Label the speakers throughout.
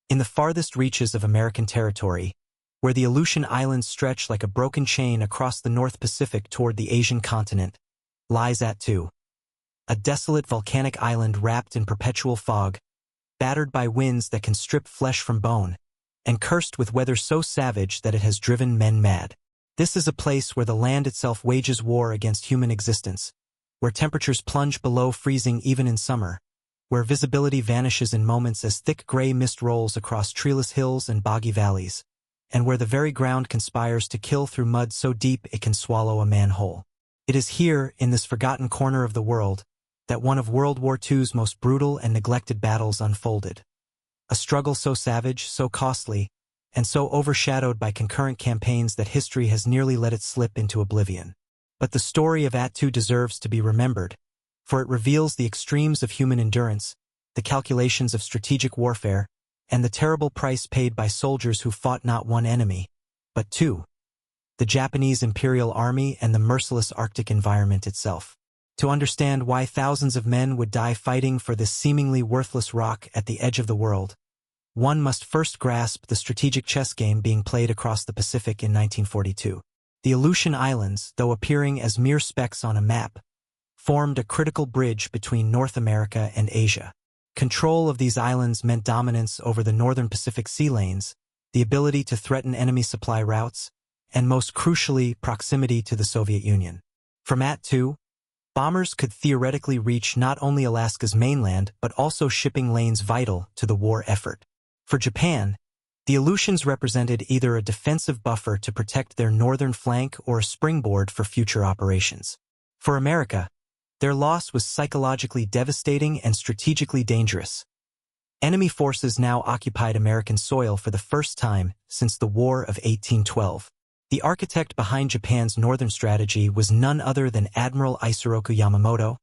Speaker 1: In the farthest reaches of American territory, where the Aleutian Islands stretch like a broken chain across the North Pacific toward the Asian continent, lies Attu, a desolate volcanic island wrapped in perpetual fog, battered by winds that can strip flesh from bone, and cursed with weather so savage that it has driven men mad. This is a place where the land itself wages war against human existence, where temperatures plunge below freezing even in summer, where visibility vanishes in moments as thick gray mist rolls across treeless hills and boggy valleys, and where the very ground conspires to kill through mud so deep it can swallow a man whole. It is here, in this forgotten corner of the world, that one of World War II's most brutal and neglected battles unfolded. A struggle so savage, so costly, and so overshadowed by concurrent campaigns that history has nearly let it slip into oblivion. But the story of Attu deserves to be remembered, for it reveals the extremes of human endurance, the calculations of strategic warfare, and the terrible price paid by soldiers who fought not one enemy, but two: the Japanese Imperial Army and the merciless Arctic environment itself. To understand why thousands of men would die fighting for this seemingly worthless rock at the edge of the world, one must first grasp the strategic chess game being played across the Pacific in 1942. The Aleutian Islands, though appearing as mere specks on a map, formed a critical bridge between North America and Asia. Control of these islands meant dominance over the northern Pacific sea lanes, the ability to threaten enemy supply routes, and most crucially, proximity to the Soviet Union. From Attu, bombers could theoretically reach not only Alaska's mainland but also shipping lanes vital to the war effort. For Japan, the Aleutians represented either a defensive buffer to protect their northern flank or a springboard for future operations. For America, their loss was psychologically devastating and strategically dangerous. Enemy forces now occupied American soil for the first time since the War of 1812. The architect behind Japan's northern strategy was none other than Admiral Isoroku Yamamoto,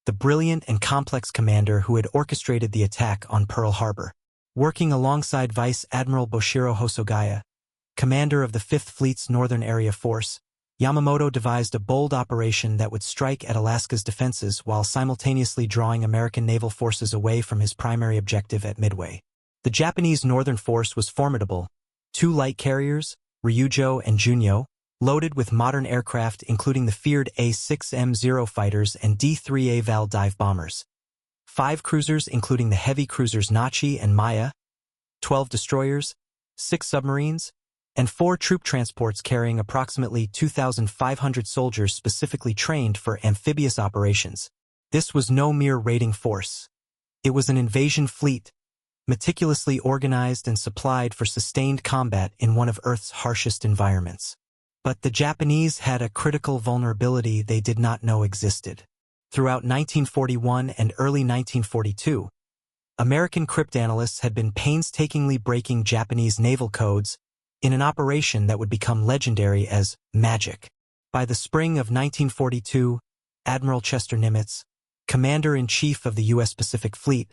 Speaker 1: the brilliant and complex commander who had orchestrated the attack on Pearl Harbor. Working alongside Vice Admiral Boshiro Hosogaya, commander of the Fifth Fleet's Northern Area Force, Yamamoto devised a bold operation that would strike at Alaska's defenses while simultaneously drawing American naval forces away from his primary objective at Midway. The Japanese Northern Force was formidable: 2 light carriers, Ryujo and Junyo, loaded with modern aircraft including the feared A-6M0 fighters and D-3A Val dive bombers, 5 cruisers including the heavy cruisers Nachi and Maya, 12 destroyers, 6 submarines, and 4 troop transports carrying approximately 2,500 soldiers specifically trained for amphibious operations. This was no mere raiding force. It was an invasion fleet, meticulously organized and supplied for sustained combat in one of Earth's harshest environments. But the Japanese had a critical vulnerability they did not know existed. Throughout 1941 and early 1942, American cryptanalysts had been painstakingly breaking Japanese naval codes in an operation that would become legendary as Magic. By the spring of 1942, Admiral Chester Nimitz, Commander-in-Chief of the U.S. Pacific Fleet,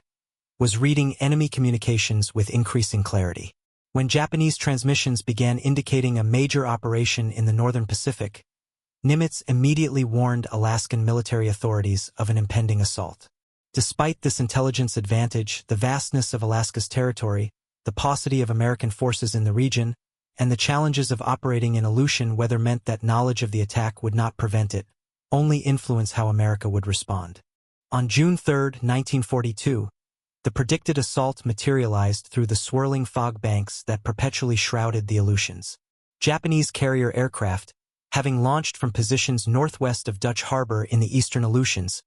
Speaker 1: was reading enemy communications with increasing clarity. When Japanese transmissions began indicating a major operation in the Northern Pacific, Nimitz immediately warned Alaskan military authorities of an impending assault. Despite this intelligence advantage, the vastness of Alaska's territory, the paucity of American forces in the region, and the challenges of operating in Aleutian weather meant that knowledge of the attack would not prevent it, only influence how America would respond. On June 3, 1942, the predicted assault materialized through the swirling fog banks that perpetually shrouded the Aleutians. Japanese carrier aircraft, having launched from positions northwest of Dutch Harbor in the eastern Aleutians,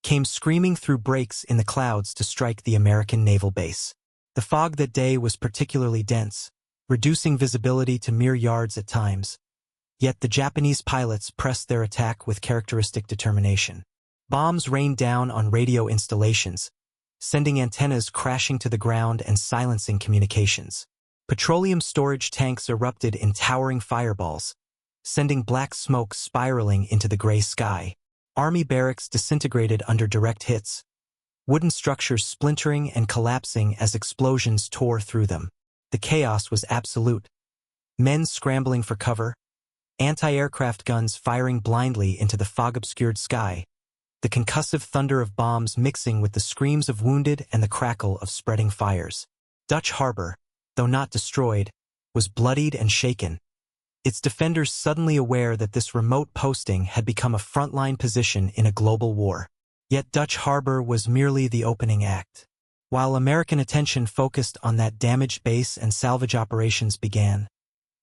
Speaker 1: came screaming through breaks in the clouds to strike the American naval base. The fog that day was particularly dense, reducing visibility to mere yards at times, yet the Japanese pilots pressed their attack with characteristic determination. Bombs rained down on radio installations, sending antennas crashing to the ground and silencing communications. Petroleum storage tanks erupted in towering fireballs, sending black smoke spiraling into the gray sky. Army barracks disintegrated under direct hits, wooden structures splintering and collapsing as explosions tore through them. The chaos was absolute. Men scrambling for cover, anti-aircraft guns firing blindly into the fog-obscured sky, the concussive thunder of bombs mixing with the screams of wounded and the crackle of spreading fires. Dutch Harbor, though not destroyed, was bloodied and shaken, its defenders suddenly aware that this remote posting had become a frontline position in a global war. Yet Dutch Harbor was merely the opening act. While American attention focused on that damaged base and salvage operations began,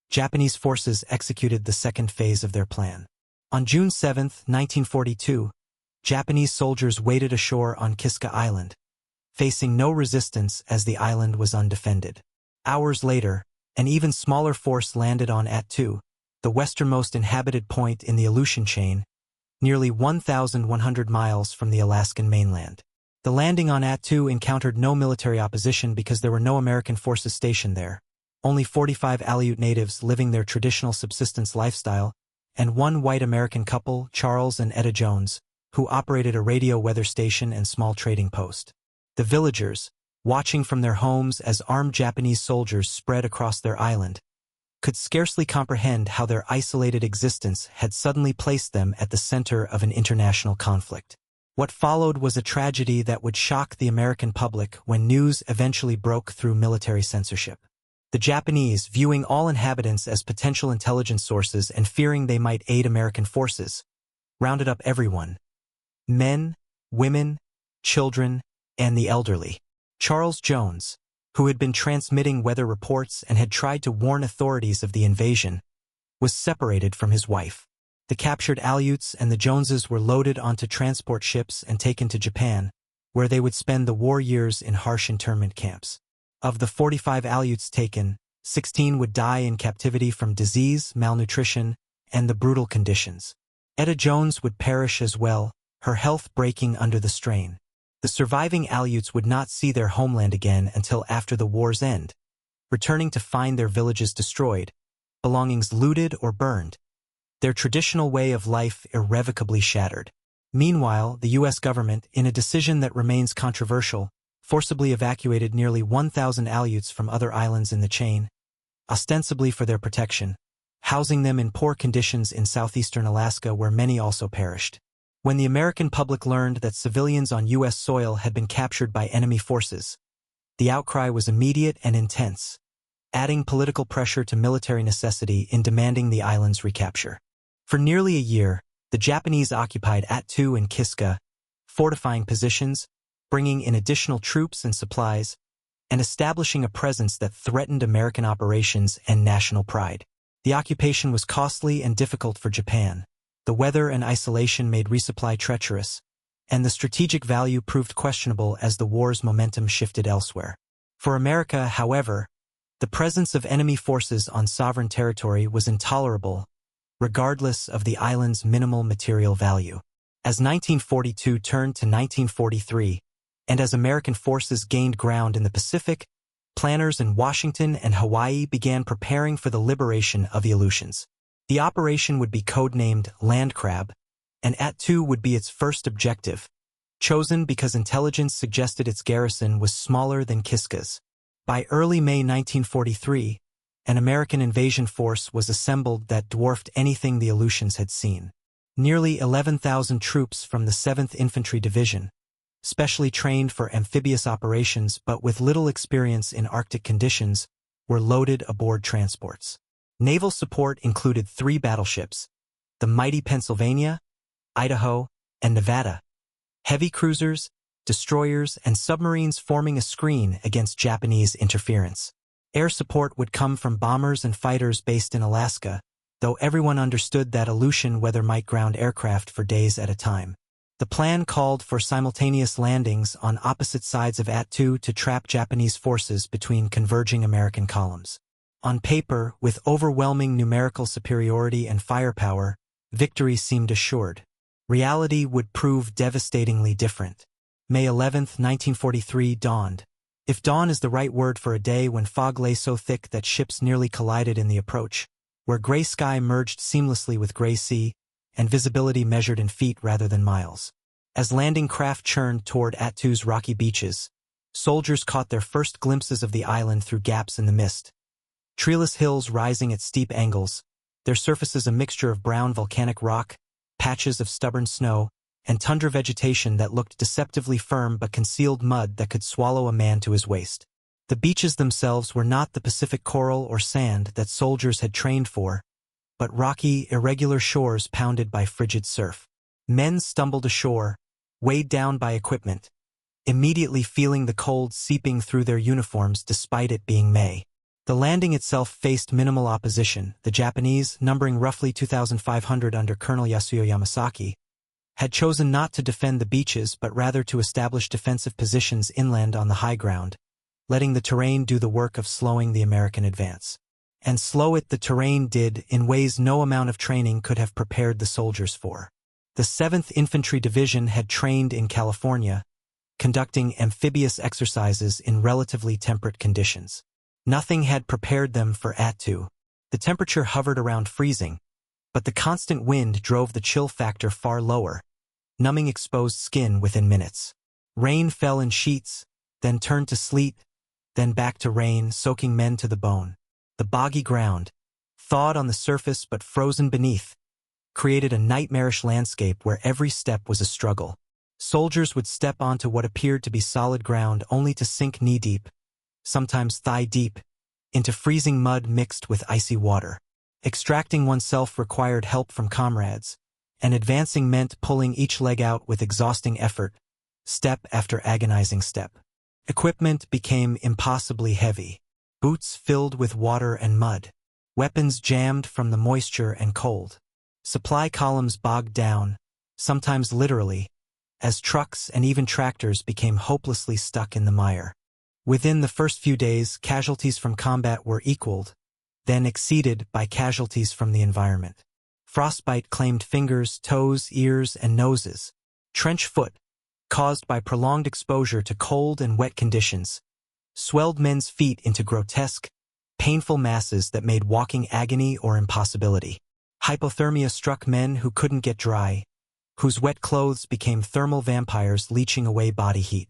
Speaker 1: Japanese forces executed the second phase of their plan. On June 7, 1942, Japanese soldiers waded ashore on Kiska Island, facing no resistance as the island was undefended. Hours later, an even smaller force landed on Attu, the westernmost inhabited point in the Aleutian chain, nearly 1,100 miles from the Alaskan mainland. The landing on Attu encountered no military opposition because there were no American forces stationed there, only 45 Aleut natives living their traditional subsistence lifestyle, and one white American couple, Charles and Etta Jones, who operated a radio weather station and small trading post. The villagers, watching from their homes as armed Japanese soldiers spread across their island, could scarcely comprehend how their isolated existence had suddenly placed them at the center of an international conflict. What followed was a tragedy that would shock the American public when news eventually broke through military censorship. The Japanese, viewing all inhabitants as potential intelligence sources and fearing they might aid American forces, rounded up everyone: men, women, children, and the elderly. Charles Jones, who had been transmitting weather reports and had tried to warn authorities of the invasion, was separated from his wife. The captured Aleuts and the Joneses were loaded onto transport ships and taken to Japan, where they would spend the war years in harsh internment camps. Of the 45 Aleuts taken, 16 would die in captivity from disease, malnutrition, and the brutal conditions. Etta Jones would perish as well, her health breaking under the strain. The surviving Aleuts would not see their homeland again until after the war's end, returning to find their villages destroyed, belongings looted or burned, their traditional way of life irrevocably shattered. Meanwhile, the U.S. government, in a decision that remains controversial, forcibly evacuated nearly 1,000 Aleuts from other islands in the chain, ostensibly for their protection, housing them in poor conditions in southeastern Alaska where many also perished. When the American public learned that civilians on U.S. soil had been captured by enemy forces, the outcry was immediate and intense, adding political pressure to military necessity in demanding the island's recapture. For nearly a year, the Japanese occupied Attu and Kiska, fortifying positions, bringing in additional troops and supplies, and establishing a presence that threatened American operations and national pride. The occupation was costly and difficult for Japan. The weather and isolation made resupply treacherous, and the strategic value proved questionable as the war's momentum shifted elsewhere. For America, however, the presence of enemy forces on sovereign territory was intolerable, regardless of the island's minimal material value. As 1942 turned to 1943, and as American forces gained ground in the Pacific, planners in Washington and Hawaii began preparing for the liberation of the Aleutians. The operation would be codenamed Landcrab, and Attu would be its first objective, chosen because intelligence suggested its garrison was smaller than Kiska's. By early May 1943, an American invasion force was assembled that dwarfed anything the Aleutians had seen. Nearly 11,000 troops from the 7th Infantry Division, specially trained for amphibious operations but with little experience in Arctic conditions, were loaded aboard transports. Naval support included 3 battleships, the mighty Pennsylvania, Idaho, and Nevada, heavy cruisers, destroyers, and submarines forming a screen against Japanese interference. Air support would come from bombers and fighters based in Alaska, though everyone understood that Aleutian weather might ground aircraft for days at a time. The plan called for simultaneous landings on opposite sides of Attu to trap Japanese forces between converging American columns. On paper, with overwhelming numerical superiority and firepower, victory seemed assured. Reality would prove devastatingly different. May 11, 1943 dawned. If dawn is the right word for a day when fog lay so thick that ships nearly collided in the approach, where gray sky merged seamlessly with gray sea, and visibility measured in feet rather than miles. As landing craft churned toward Attu's rocky beaches, soldiers caught their first glimpses of the island through gaps in the mist. Treeless hills rising at steep angles, their surfaces a mixture of brown volcanic rock, patches of stubborn snow, and tundra vegetation that looked deceptively firm but concealed mud that could swallow a man to his waist. The beaches themselves were not the Pacific coral or sand that soldiers had trained for, but rocky, irregular shores pounded by frigid surf. Men stumbled ashore, weighed down by equipment, immediately feeling the cold seeping through their uniforms despite it being May. The landing itself faced minimal opposition. The Japanese, numbering roughly 2,500 under Colonel Yasuo Yamasaki, had chosen not to defend the beaches but rather to establish defensive positions inland on the high ground, letting the terrain do the work of slowing the American advance. And slow it the terrain did in ways no amount of training could have prepared the soldiers for. The 7th Infantry Division had trained in California, conducting amphibious exercises in relatively temperate conditions. Nothing had prepared them for Attu. The temperature hovered around freezing, but the constant wind drove the chill factor far lower, numbing exposed skin within minutes. Rain fell in sheets, then turned to sleet, then back to rain, soaking men to the bone. The boggy ground, thawed on the surface but frozen beneath, created a nightmarish landscape where every step was a struggle. Soldiers would step onto what appeared to be solid ground only to sink knee-deep, sometimes thigh-deep, into freezing mud mixed with icy water. Extracting oneself required help from comrades, and advancing meant pulling each leg out with exhausting effort, step after agonizing step. Equipment became impossibly heavy. Boots filled with water and mud. Weapons jammed from the moisture and cold. Supply columns bogged down, sometimes literally, as trucks and even tractors became hopelessly stuck in the mire. Within the first few days, casualties from combat were equaled, then exceeded by casualties from the environment. Frostbite claimed fingers, toes, ears, and noses. Trench foot, caused by prolonged exposure to cold and wet conditions, swelled men's feet into grotesque, painful masses that made walking agony or impossibility. Hypothermia struck men who couldn't get dry, whose wet clothes became thermal vampires leeching away body heat.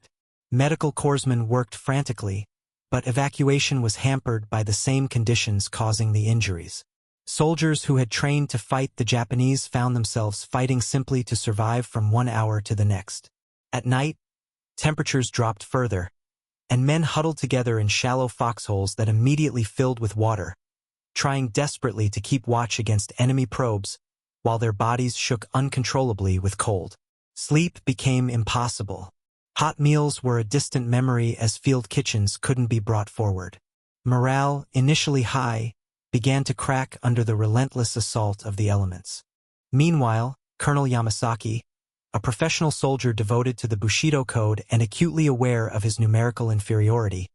Speaker 1: Medical corpsmen worked frantically, but evacuation was hampered by the same conditions causing the injuries. Soldiers who had trained to fight the Japanese found themselves fighting simply to survive from one hour to the next. At night, temperatures dropped further, and men huddled together in shallow foxholes that immediately filled with water, trying desperately to keep watch against enemy probes while their bodies shook uncontrollably with cold. Sleep became impossible. Hot meals were a distant memory as field kitchens couldn't be brought forward. Morale, initially high, began to crack under the relentless assault of the elements. Meanwhile, Colonel Yamasaki, a professional soldier devoted to the Bushido code and acutely aware of his numerical inferiority,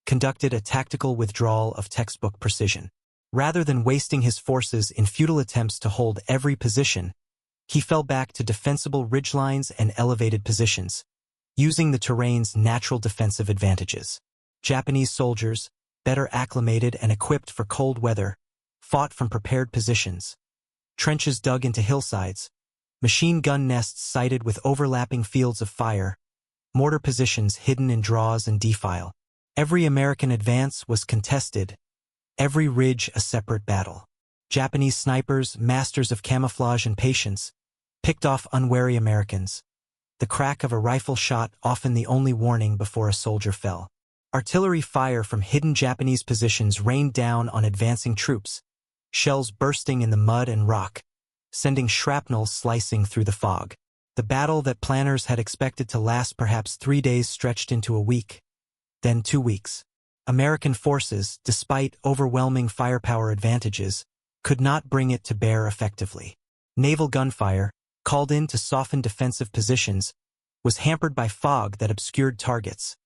Speaker 1: conducted a tactical withdrawal of textbook precision. Rather than wasting his forces in futile attempts to hold every position, he fell back to defensible ridgelines and elevated positions, using the terrain's natural defensive advantages. Japanese soldiers, better acclimated and equipped for cold weather, fought from prepared positions. Trenches dug into hillsides, machine gun nests sited with overlapping fields of fire, mortar positions hidden in draws and defile. Every American advance was contested, every ridge a separate battle. Japanese snipers, masters of camouflage and patience, picked off unwary Americans, the crack of a rifle shot often the only warning before a soldier fell. Artillery fire from hidden Japanese positions rained down on advancing troops, shells bursting in the mud and rock, sending shrapnel slicing through the fog. The battle that planners had expected to last perhaps 3 days stretched into a week, then 2 weeks. American forces, despite overwhelming firepower advantages, could not bring it to bear effectively. Naval gunfire, called in to soften defensive positions, was hampered by fog that obscured targets.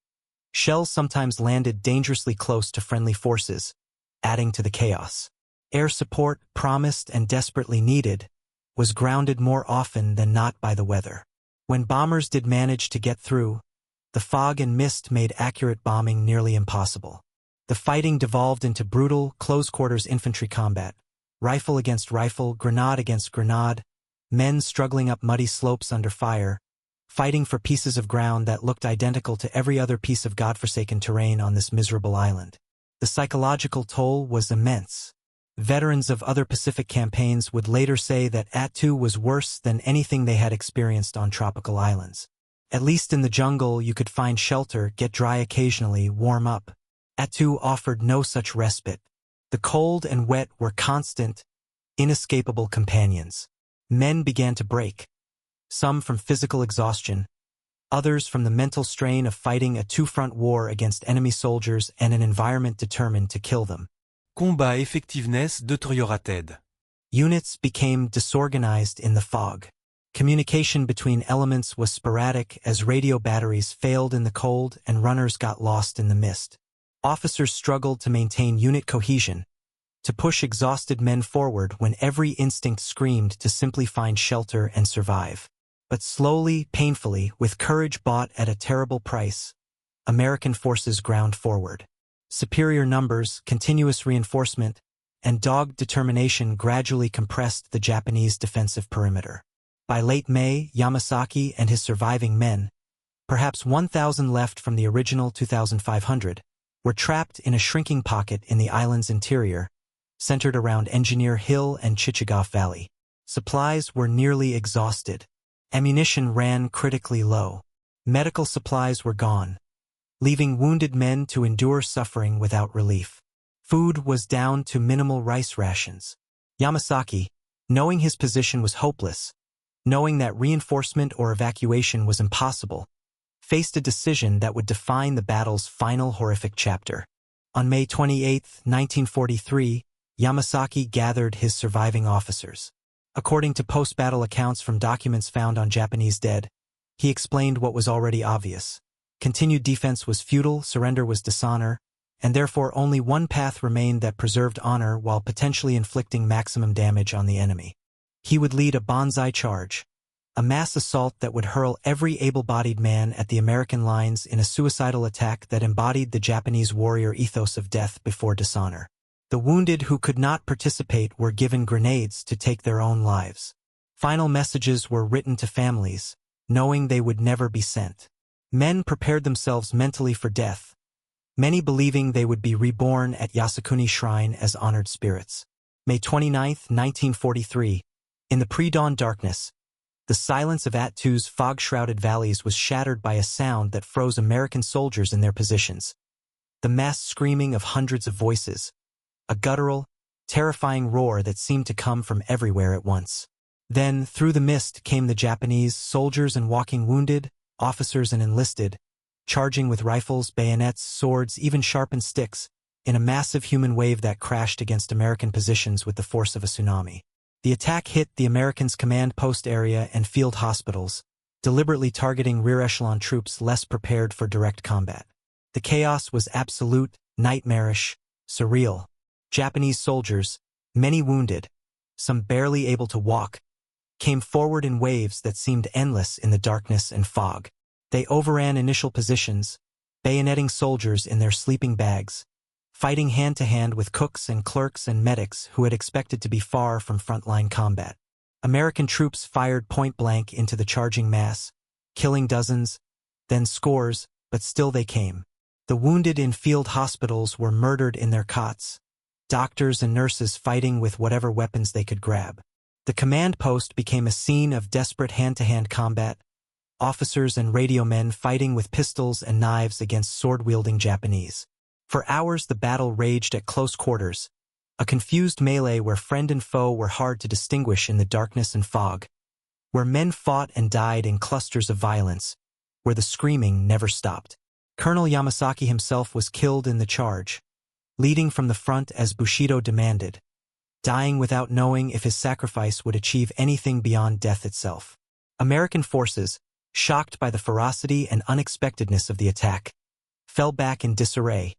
Speaker 1: Shells sometimes landed dangerously close to friendly forces, adding to the chaos. Air support, promised and desperately needed, was grounded more often than not by the weather. When bombers did manage to get through, the fog and mist made accurate bombing nearly impossible. The fighting devolved into brutal, close-quarters infantry combat, rifle against rifle, grenade against grenade, men struggling up muddy slopes under fire, fighting for pieces of ground that looked identical to every other piece of godforsaken terrain on this miserable island. The psychological toll was immense. Veterans of other Pacific campaigns would later say that Attu was worse than anything they had experienced on tropical islands. At least in the jungle you could find shelter, get dry occasionally, warm up. Attu offered no such respite. The cold and wet were constant, inescapable companions. Men began to break, some from physical exhaustion, others from the mental strain of fighting a two-front war against enemy soldiers and an environment determined to kill them.
Speaker 2: Combat effectiveness détériorated.
Speaker 1: Units became disorganized in the fog. Communication between elements was sporadic as radio batteries failed in the cold and runners got lost in the mist. Officers struggled to maintain unit cohesion, to push exhausted men forward when every instinct screamed to simply find shelter and survive. But slowly, painfully, with courage bought at a terrible price, American forces ground forward. Superior numbers, continuous reinforcement, and dogged determination gradually compressed the Japanese defensive perimeter. By late May, Yamasaki and his surviving men, perhaps 1,000 left from the original 2,500, were trapped in a shrinking pocket in the island's interior, centered around Engineer Hill and Chichagof Valley. Supplies were nearly exhausted. Ammunition ran critically low. Medical supplies were gone, leaving wounded men to endure suffering without relief. Food was down to minimal rice rations. Yamasaki, knowing his position was hopeless, knowing that reinforcement or evacuation was impossible, faced a decision that would define the battle's final horrific chapter. On May 28, 1943, Yamasaki gathered his surviving officers. According to post-battle accounts from documents found on Japanese dead, he explained what was already obvious. Continued defense was futile, surrender was dishonor, and therefore only one path remained that preserved honor while potentially inflicting maximum damage on the enemy. He would lead a Banzai charge, a mass assault that would hurl every able-bodied man at the American lines in a suicidal attack that embodied the Japanese warrior ethos of death before dishonor. The wounded who could not participate were given grenades to take their own lives. Final messages were written to families, knowing they would never be sent. Men prepared themselves mentally for death, many believing they would be reborn at Yasukuni Shrine as honored spirits. May 29, 1943, in the pre-dawn darkness, the silence of Attu's fog-shrouded valleys was shattered by a sound that froze American soldiers in their positions. The mass screaming of hundreds of voices, a guttural, terrifying roar that seemed to come from everywhere at once. Then, through the mist came the Japanese, soldiers and walking wounded, officers and enlisted, charging with rifles, bayonets, swords, even sharpened sticks, in a massive human wave that crashed against American positions with the force of a tsunami. The attack hit the Americans' command post area and field hospitals, deliberately targeting rear echelon troops less prepared for direct combat. The chaos was absolute, nightmarish, surreal. Japanese soldiers, many wounded, some barely able to walk, came forward in waves that seemed endless in the darkness and fog. They overran initial positions, bayoneting soldiers in their sleeping bags, fighting hand-to-hand with cooks and clerks and medics who had expected to be far from frontline combat. American troops fired point-blank into the charging mass, killing dozens, then scores, but still they came. The wounded in field hospitals were murdered in their cots, doctors and nurses fighting with whatever weapons they could grab. The command post became a scene of desperate hand-to-hand combat, officers and radio men fighting with pistols and knives against sword-wielding Japanese. For hours the battle raged at close quarters, a confused melee where friend and foe were hard to distinguish in the darkness and fog, where men fought and died in clusters of violence, where the screaming never stopped. Colonel Yamasaki himself was killed in the charge, leading from the front as Bushido demanded, dying without knowing if his sacrifice would achieve anything beyond death itself. American forces, shocked by the ferocity and unexpectedness of the attack, fell back in disarray,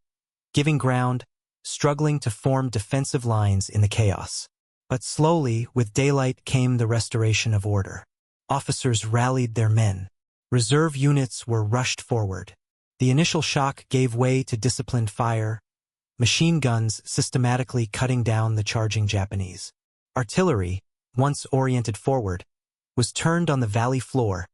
Speaker 1: giving ground, struggling to form defensive lines in the chaos. But slowly, with daylight came the restoration of order. Officers rallied their men. Reserve units were rushed forward. The initial shock gave way to disciplined fire, machine guns systematically cutting down the charging Japanese. Artillery, once oriented forward, was turned on the valley floor,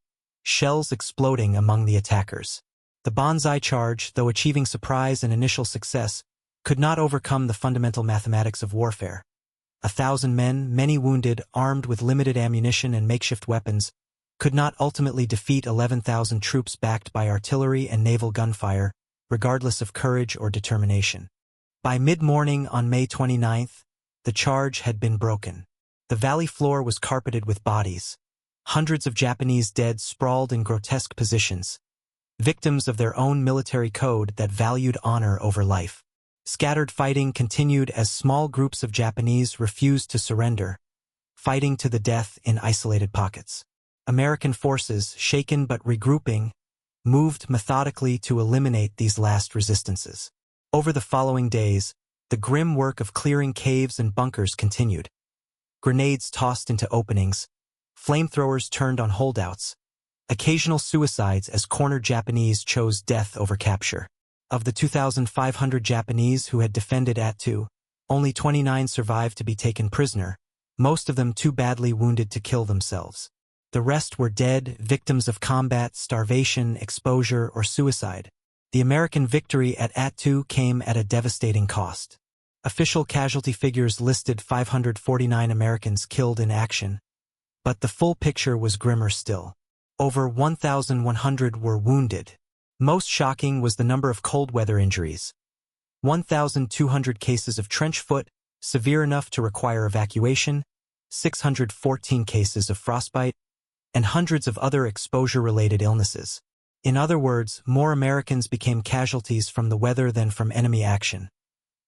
Speaker 1: shells exploding among the attackers. The Banzai charge, though achieving surprise and initial success, could not overcome the fundamental mathematics of warfare. 1,000 men, many wounded, armed with limited ammunition and makeshift weapons, could not ultimately defeat 11,000 troops backed by artillery and naval gunfire, regardless of courage or determination. By mid-morning on May 29th, the charge had been broken. The valley floor was carpeted with bodies. Hundreds of Japanese dead sprawled in grotesque positions, victims of their own military code that valued honor over life. Scattered fighting continued as small groups of Japanese refused to surrender, fighting to the death in isolated pockets. American forces, shaken but regrouping, moved methodically to eliminate these last resistances. Over the following days, the grim work of clearing caves and bunkers continued. Grenades tossed into openings, flamethrowers turned on holdouts, occasional suicides as cornered Japanese chose death over capture. Of the 2,500 Japanese who had defended Attu, only 29 survived to be taken prisoner, most of them too badly wounded to kill themselves. The rest were dead, victims of combat, starvation, exposure, or suicide. The American victory at Attu came at a devastating cost. Official casualty figures listed 549 Americans killed in action, but the full picture was grimmer still. Over 1,100 were wounded. Most shocking was the number of cold weather injuries. 1,200 cases of trench foot, severe enough to require evacuation, 614 cases of frostbite, and hundreds of other exposure-related illnesses. In other words, more Americans became casualties from the weather than from enemy action,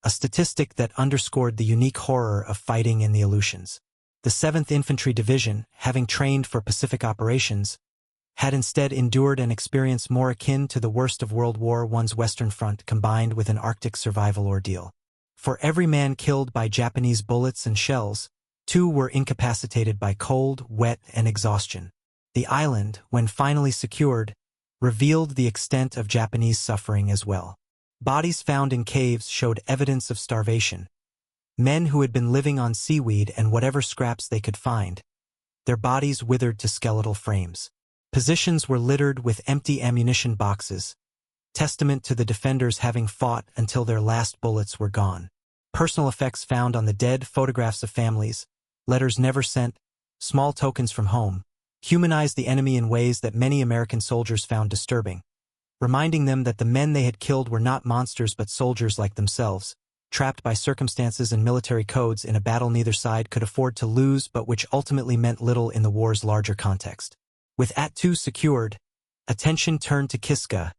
Speaker 1: a statistic that underscored the unique horror of fighting in the Aleutians. The 7th Infantry Division, having trained for Pacific operations, had instead endured an experience more akin to the worst of World War I's Western Front combined with an Arctic survival ordeal. For every man killed by Japanese bullets and shells, 2 were incapacitated by cold, wet, and exhaustion. The island, when finally secured, revealed the extent of Japanese suffering as well. Bodies found in caves showed evidence of starvation. Men who had been living on seaweed and whatever scraps they could find. Their bodies withered to skeletal frames. Positions were littered with empty ammunition boxes, testament to the defenders having fought until their last bullets were gone. Personal effects found on the dead, photographs of families, letters never sent, small tokens from home, humanized the enemy in ways that many American soldiers found disturbing, reminding them that the men they had killed were not monsters but soldiers like themselves, trapped by circumstances and military codes in a battle neither side could afford to lose but which ultimately meant little in the war's larger context. With Attu secured, attention turned to Kiska,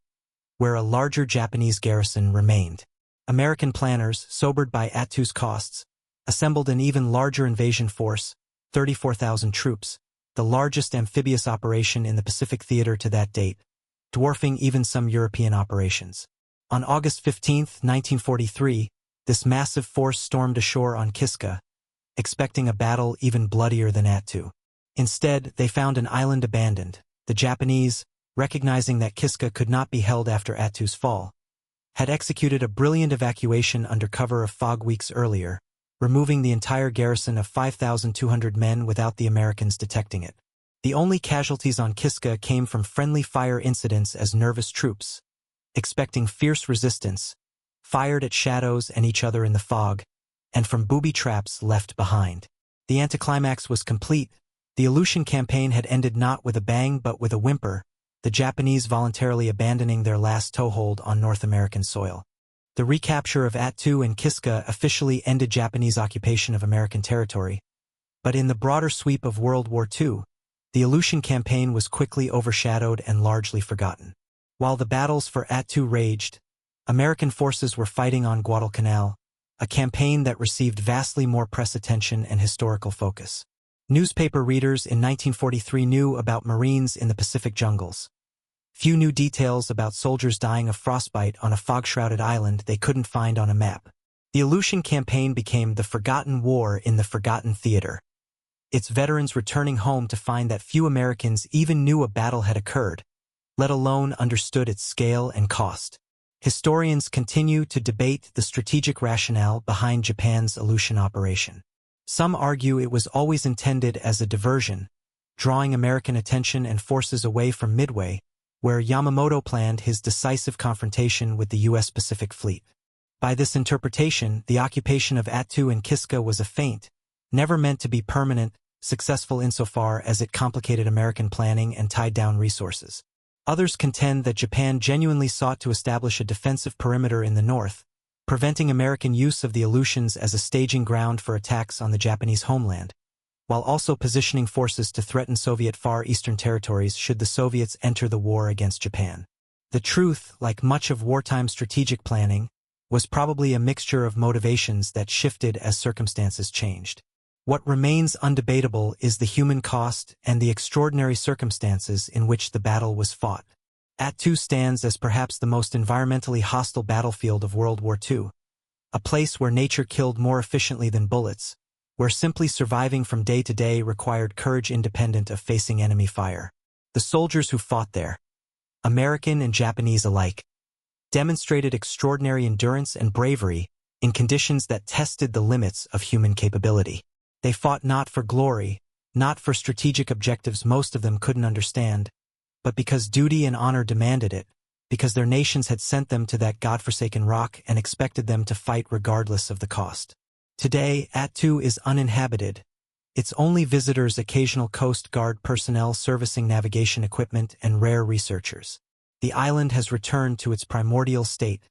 Speaker 1: where a larger Japanese garrison remained. American planners, sobered by Attu's costs, assembled an even larger invasion force, 34,000 troops, the largest amphibious operation in the Pacific theater to that date, dwarfing even some European operations. On August 15, 1943, this massive force stormed ashore on Kiska, expecting a battle even bloodier than Attu. Instead, they found an island abandoned. The Japanese, recognizing that Kiska could not be held after Attu's fall, had executed a brilliant evacuation under cover of fog weeks earlier, removing the entire garrison of 5,200 men without the Americans detecting it. The only casualties on Kiska came from friendly fire incidents as nervous troops, expecting fierce resistance, fired at shadows and each other in the fog, and from booby traps left behind. The anticlimax was complete. The Aleutian campaign had ended not with a bang but with a whimper, the Japanese voluntarily abandoning their last toehold on North American soil. The recapture of Attu and Kiska officially ended Japanese occupation of American territory, but in the broader sweep of World War II, the Aleutian campaign was quickly overshadowed and largely forgotten. While the battles for Attu raged, American forces were fighting on Guadalcanal, a campaign that received vastly more press attention and historical focus. Newspaper readers in 1943 knew about Marines in the Pacific jungles. Few knew details about soldiers dying of frostbite on a fog-shrouded island they couldn't find on a map. The Aleutian campaign became the forgotten war in the forgotten theater, its veterans returning home to find that few Americans even knew a battle had occurred, let alone understood its scale and cost. Historians continue to debate the strategic rationale behind Japan's Aleutian operation. Some argue it was always intended as a diversion, drawing American attention and forces away from Midway, where Yamamoto planned his decisive confrontation with the U.S. Pacific Fleet. By this interpretation, the occupation of Attu and Kiska was a feint, never meant to be permanent, successful insofar as it complicated American planning and tied down resources. Others contend that Japan genuinely sought to establish a defensive perimeter in the north, preventing American use of the Aleutians as a staging ground for attacks on the Japanese homeland, while also positioning forces to threaten Soviet Far Eastern territories should the Soviets enter the war against Japan. The truth, like much of wartime strategic planning, was probably a mixture of motivations that shifted as circumstances changed. What remains undebatable is the human cost and the extraordinary circumstances in which the battle was fought. Attu stands as perhaps the most environmentally hostile battlefield of World War II, a place where nature killed more efficiently than bullets, where simply surviving from day to day required courage independent of facing enemy fire. The soldiers who fought there, American and Japanese alike, demonstrated extraordinary endurance and bravery in conditions that tested the limits of human capability. They fought not for glory, not for strategic objectives most of them couldn't understand, but because duty and honor demanded it, because their nations had sent them to that godforsaken rock and expected them to fight regardless of the cost. Today, Attu is uninhabited. Its only visitors occasional Coast Guard personnel servicing navigation equipment and rare researchers. The island has returned to its primordial state,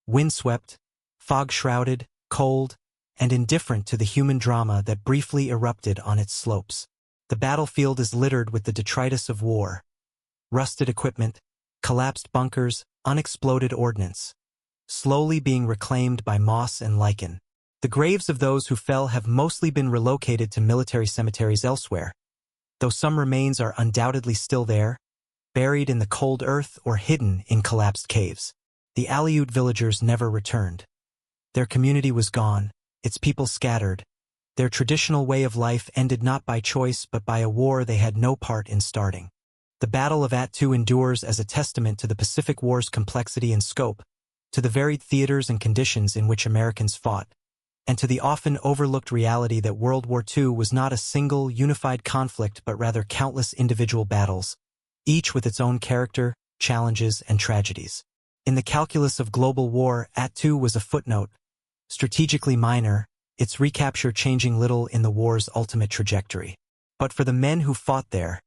Speaker 1: windswept, fog-shrouded, cold, and indifferent to the human drama that briefly erupted on its slopes. The battlefield is littered with the detritus of war, rusted equipment, collapsed bunkers, unexploded ordnance, slowly being reclaimed by moss and lichen. The graves of those who fell have mostly been relocated to military cemeteries elsewhere, though some remains are undoubtedly still there, buried in the cold earth or hidden in collapsed caves. The Aleut villagers never returned. Their community was gone, its people scattered. Their traditional way of life ended not by choice but by a war they had no part in starting. The Battle of Attu endures as a testament to the Pacific War's complexity and scope, to the varied theaters and conditions in which Americans fought, and to the often overlooked reality that World War II was not a single, unified conflict but rather countless individual battles, each with its own character, challenges, and tragedies. In the calculus of global war, Attu was a footnote, strategically minor, its recapture changing little in the war's ultimate trajectory. But for the men who fought there,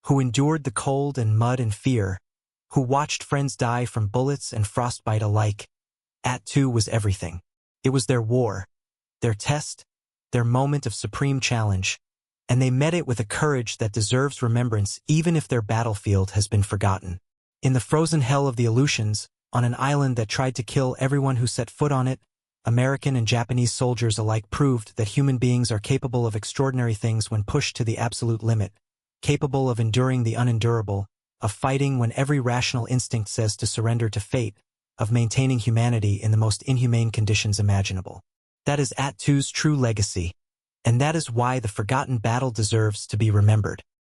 Speaker 1: who endured the cold and mud and fear, who watched friends die from bullets and frostbite alike, Attu was everything. It was their war, their test, their moment of supreme challenge, and they met it with a courage that deserves remembrance even if their battlefield has been forgotten. In the frozen hell of the Aleutians, on an island that tried to kill everyone who set foot on it, American and Japanese soldiers alike proved that human beings are capable of extraordinary things when pushed to the absolute limit, capable of enduring the unendurable, of fighting when every rational instinct says to surrender to fate, of maintaining humanity in the most inhumane conditions imaginable. That is Attu's true legacy, and that is why the forgotten battle deserves to be remembered.